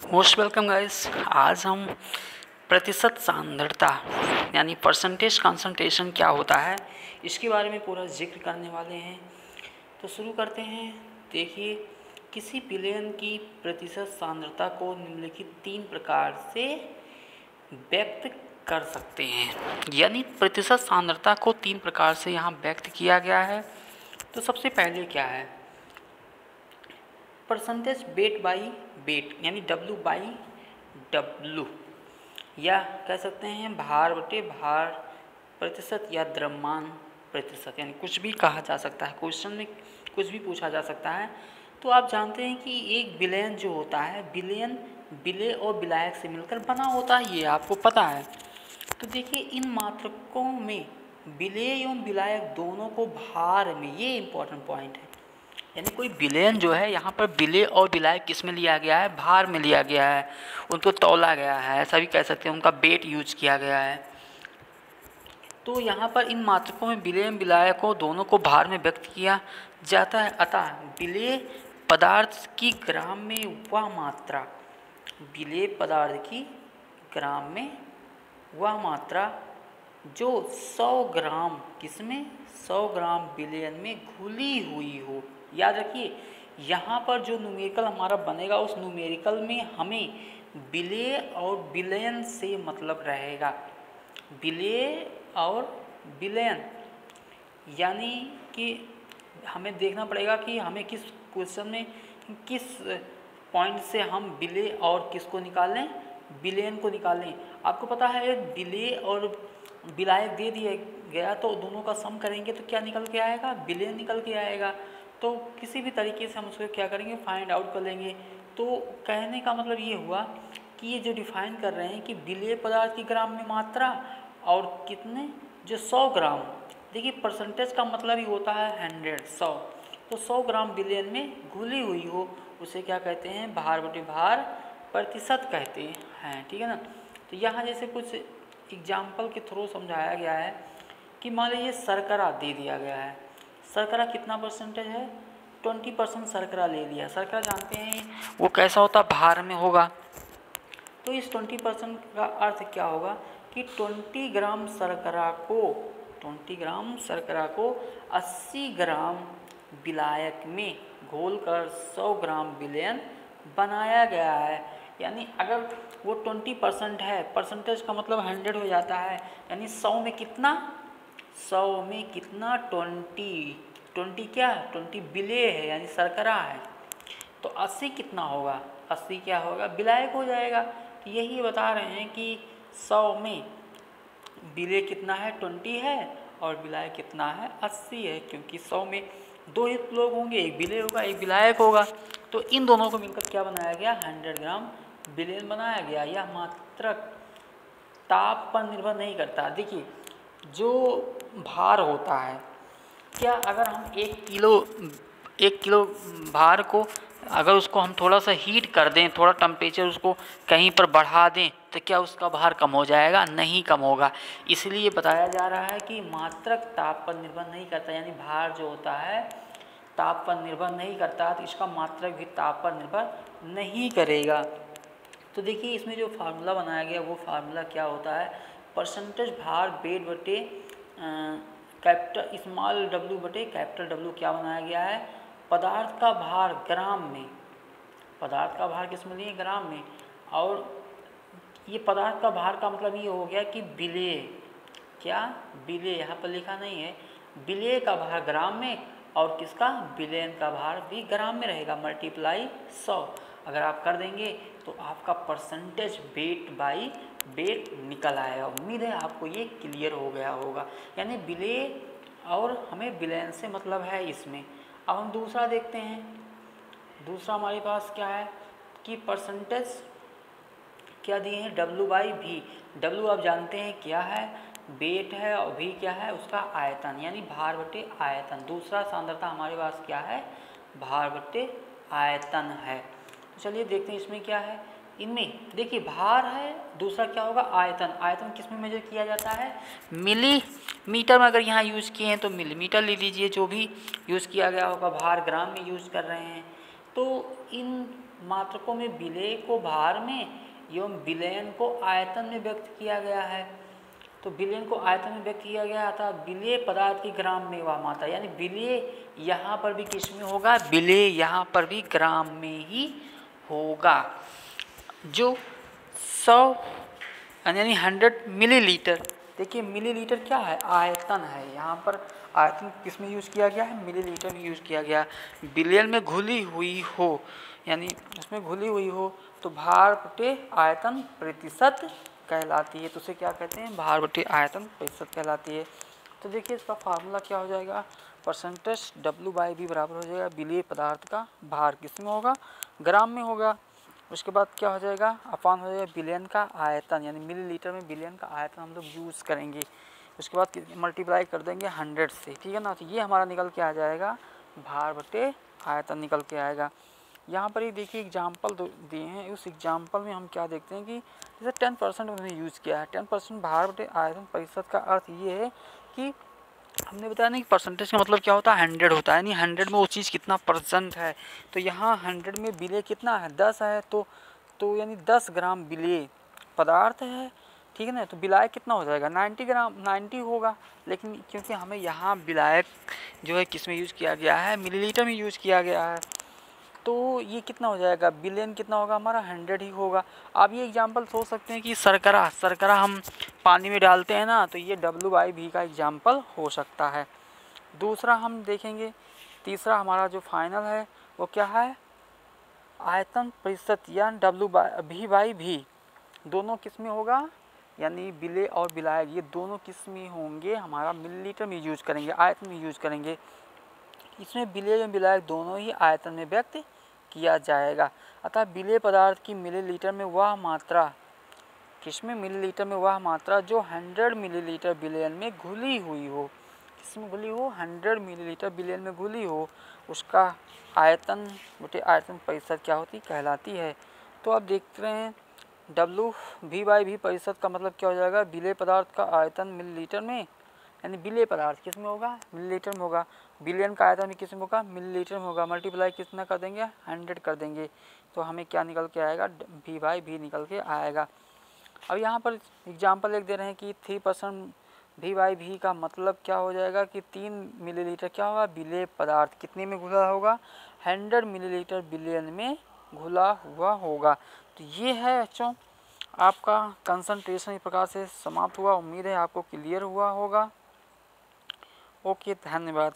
Most welcome guys. आज हम प्रतिशत सांद्रता यानी परसेंटेज कंसंट्रेशन क्या होता है इसके बारे में पूरा जिक्र करने वाले हैं। तो शुरू करते हैं। देखिए, किसी विलयन की प्रतिशत सांद्रता को निम्नलिखित 3 प्रकार से व्यक्त कर सकते हैं। यानी प्रतिशत सांद्रता को 3 प्रकार से यहाँ व्यक्त किया गया है। तो सबसे पहले क्या है, परसेंटेज वेट बाई वेट यानी W बाई W, या कह सकते हैं भार बटे भार प्रतिशत या द्रव्यमान प्रतिशत, यानी कुछ भी कहा जा सकता है। क्वेश्चन में कुछ भी पूछा जा सकता है। तो आप जानते हैं कि एक विलयन जो होता है, विलयन विलेय और विलायक से मिलकर बना होता है, ये आपको पता है। तो देखिए, इन मात्रकों में विलेय एवं विलायक दोनों को भार में, ये इंपॉर्टेंट पॉइंट है, यानी कोई विलयन जो है यहाँ पर विलेय और विलायक किस में लिया गया है, भार में लिया गया है, उनको तौला गया है, ऐसा भी कह सकते हैं, उनका वेट यूज किया गया है। तो यहाँ पर इन मात्रकों में विलेय एवं विलायक को दोनों को भार में व्यक्त किया जाता है। अतः विलेय पदार्थ की ग्राम में वह मात्रा, विलेय पदार्थ की ग्राम में वह मात्रा जो 100 ग्राम किसमें, 100 ग्राम विलयन में घुली हुई हो। याद रखिए, यहाँ पर जो न्यूमेरिकल हमारा बनेगा उस न्यूमेरिकल में हमें विलेय और विलयन से मतलब रहेगा। विलेय और विलयन यानी कि हमें देखना पड़ेगा कि हमें किस क्वेश्चन में किस पॉइंट से हम विलेय और किसको निकालें, विलयन को निकालें। आपको पता है विलेय और विलायक दे दिया गया तो दोनों का सम करेंगे तो क्या निकल के आएगा, विलयन निकल के आएगा। तो किसी भी तरीके से हम उसको क्या करेंगे, फाइंड आउट कर लेंगे। तो कहने का मतलब ये हुआ कि ये जो डिफाइन कर रहे हैं कि विलेय पदार्थ की ग्राम में मात्रा और कितने, जो 100 ग्राम, देखिए परसेंटेज का मतलब ही होता है 100, 100। तो 100 ग्राम विलयन में घुली हुई हो उसे क्या कहते हैं, भार बटे भार प्रतिशत कहते हैं। ठीक है ना। तो यहाँ जैसे कुछ एग्जाम्पल के थ्रू समझाया गया है कि मान लीजिए शर्करा दे दिया गया है। शर्करा कितना परसेंटेज है, 20% शर्करा ले लिया। शर्करा जानते हैं वो कैसा होता है, भार में होगा। तो इस 20% का अर्थ क्या होगा कि 20 ग्राम शर्करा को 80 ग्राम विलायक में घोलकर 100 ग्राम विलयन बनाया गया है। यानी अगर वो 20% है, परसेंटेज का मतलब 100 हो जाता है, यानी 100 में कितना, 100 में कितना 20 क्या, 20 विलेय है यानी शर्करा है। तो 80 कितना होगा, 80 क्या होगा, विलायक हो जाएगा। तो यही बता रहे हैं कि 100 में विलेय कितना है, 20 है, और विलायक कितना है, 80 है। क्योंकि 100 में 2 ही लोग होंगे, एक विलेय होगा एक विलायक होगा। तो इन दोनों को मिलकर क्या बनाया गया, 100 ग्राम विलयन बनाया गया। यह मात्रक ताप पर निर्भर नहीं करता। देखिए, जो भार होता है, क्या अगर हम 1 किलो भार को अगर उसको हम थोड़ा सा हीट कर दें, थोड़ा टेम्परेचर उसको कहीं पर बढ़ा दें, तो क्या उसका भार कम हो जाएगा, नहीं कम होगा। इसलिए बताया जा रहा है कि मात्रक ताप पर निर्भर नहीं करता, यानी भार जो होता है ताप पर निर्भर नहीं करता, तो इसका मात्रक भी ताप पर निर्भर नहीं करेगा। तो देखिए, इसमें जो फार्मूला बनाया गया वो फार्मूला क्या होता है, परसेंटेज भार वेट बटे कैपिटल स्मॉल w बटे कैपिटल W क्या बनाया गया है, पदार्थ का भार ग्राम में, पदार्थ का भार किस में लिए, ग्राम में। और ये पदार्थ का भार का मतलब ये हो गया कि विलेय, क्या विलेय, यहाँ पर लिखा नहीं है, विलेय का भार ग्राम में और किसका, विलयन का भार भी ग्राम में रहेगा, मल्टीप्लाई 100 अगर आप कर देंगे तो आपका परसेंटेज वेट बाई वेट निकल आएगा। उम्मीद है आपको ये क्लियर हो गया होगा। यानी विलेय और हमें विलयन से मतलब है इसमें। अब हम दूसरा देखते हैं। दूसरा हमारे पास क्या है कि परसेंटेज क्या दिए हैं, W बाई V। W आप जानते हैं क्या है, वेट है, और V क्या है, उसका आयतन, यानी भार बटे आयतन। दूसरा सांद्रता हमारे पास क्या है, भार बटे आयतन है। तो चलिए देखते हैं इसमें क्या है। इनमें देखिए भार है, दूसरा क्या होगा, आयतन। आयतन किस में मेजर किया जाता है, मिलीमीटर में। अगर यहाँ यूज़ किए हैं तो मिलीमीटर ले लीजिए, जो भी यूज़ किया गया होगा। भार ग्राम में यूज़ कर रहे हैं। तो इन मात्रकों में विलेय को भार में एवं विलयन को आयतन में व्यक्त किया गया है। तो विलयन को आयतन में व्यक्त किया गया था। विलेय पदार्थ की ग्राम में वह मात्रा, यानी विलेय यहाँ पर भी किस में होगा, विलेय यहाँ पर भी ग्राम में ही होगा। जो 100 यानी 100 मिलीलीटर, देखिए मिलीलीटर क्या है, आयतन है। यहाँ पर आयतन किस में यूज़ किया गया है, मिलीलीटर में यूज़ किया गया। विलयन में घुली हुई हो, यानी उसमें घुली हुई हो तो भार बटे आयतन प्रतिशत कहलाती है। तो उसे क्या कहते हैं, भार बटे आयतन प्रतिशत कहलाती है। तो देखिए इसका फार्मूला क्या हो जाएगा, परसेंटेज W/V बराबर हो जाएगा विलेय पदार्थ का भार किस में होगा, ग्राम में होगा। उसके बाद क्या हो जाएगा, अपान हो जाएगा विलयन का आयतन, यानी मिलीलीटर में विलयन का आयतन हम लोग यूज़ करेंगे। उसके बाद मल्टीप्लाई कर देंगे 100 से, ठीक है ना। तो ये हमारा निकल के आ जाएगा भार बटे आयतन निकल के आएगा। यहाँ पर ही देखिए एग्जाम्पल दिए हैं, उस एग्जाम्पल में हम क्या देखते हैं कि जैसे 10% उन्होंने यूज़ किया है। 10% भार बटे आयतन प्रतिशत का अर्थ ये है कि हमने बताया नहीं कि परसेंटेज का मतलब क्या होता है, 100 होता है, यानी 100 में वो चीज़ कितना परसेंट है। तो यहाँ 100 में विलेय कितना है, 10 है। तो यानी 10 ग्राम विलेय पदार्थ है, ठीक है ना। तो विलायक कितना हो जाएगा, 90 ग्राम, 90 होगा। लेकिन क्योंकि हमें यहाँ विलायक जो है किस में यूज़ किया गया है, मिलीलीटर में यूज़ किया गया है, तो ये कितना हो जाएगा, विलयन कितना होगा हमारा, 100 ही होगा। आप ये एग्जांपल सोच सकते हैं कि शर्करा हम पानी में डालते हैं ना, तो ये W/V का एग्जांपल हो सकता है। दूसरा हम देखेंगे, तीसरा हमारा जो फाइनल है वो क्या है, आयतन प्रतिशत या V/V दोनों किस में होगा, यानी विलेय और विलायक ये दोनों किस में होंगे, हमारा मिलीलीटर में यूज करेंगे, आयतन में यूज करेंगे। इसमें विलेय और विलायक दोनों ही आयतन में व्यक्त किया जाएगा। अतः विलेय पदार्थ की मिलीलीटर में वह मात्रा, किसमें, मिलीलीटर में वह मात्रा जो 100 मिलीलीटर विलयन में घुली हुई हो, किसमें घुली हो, 100 मिलीलीटर विलयन में घुली हो, उसका आयतन बटे आयतन प्रतिशत क्या होती, कहलाती है। तो आप देख रहे हैं W/V प्रतिशत का मतलब क्या हो जाएगा, विलेय पदार्थ का आयतन मिलीलीटर में, यानी विलेय पदार्थ किस में होगा, मिलीलीटर में होगा। विलयन का आयतन भी किस में होगा, मिलीलीटर में होगा। मल्टीप्लाई कितना कर देंगे, 100 कर देंगे, तो हमें क्या निकल के आएगा, V/V निकल के आएगा। अब यहाँ पर एग्जांपल एक दे रहे हैं कि 3% V/V का मतलब क्या हो जाएगा कि 3 मिलीलीटर क्या होगा, विलेय पदार्थ कितने में घुला होगा, 100 मिलीलीटर विलयन में घुला हुआ होगा। तो ये है बच्चों आपका कंसंट्रेशन इस प्रकार से समाप्त हुआ। उम्मीद है आपको क्लियर हुआ होगा। ओके, धन्यवाद।